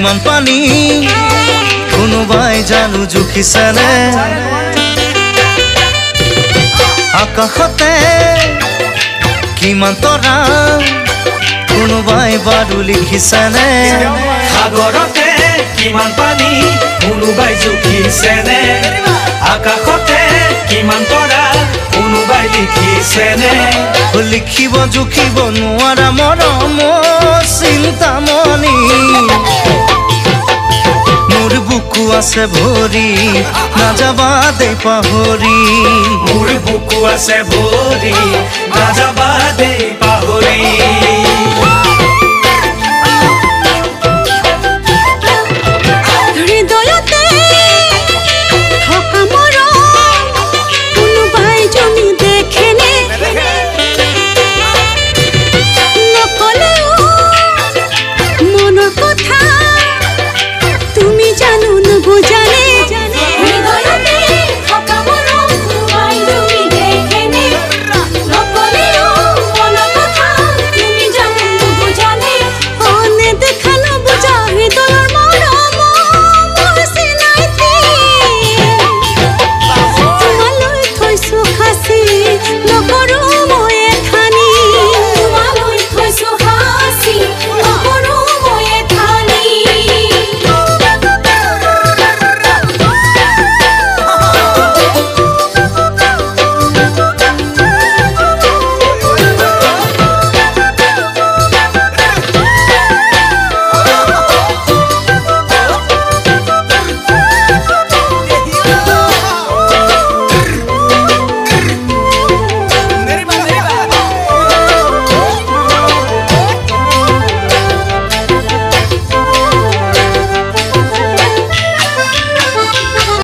কিমান পানী কোনোবাই জানো জুখিছেনে আকাশতে কিমান তৰা কোনোবাই বাৰু লিখিছেনে সাগৰতে কিমান পানী কোনোবাই জুখিছেনে আকাশতে কিমান তৰা কোনোবাই লিখিছেনে লিখিব জুখিব নোৱাৰা মৰম চিন্তামণি মোৰ বুকু আছে ভৰি নাযাবা দে পাহৰি মোৰ বুকু আছে ভৰি নাযাবা দে পাহৰি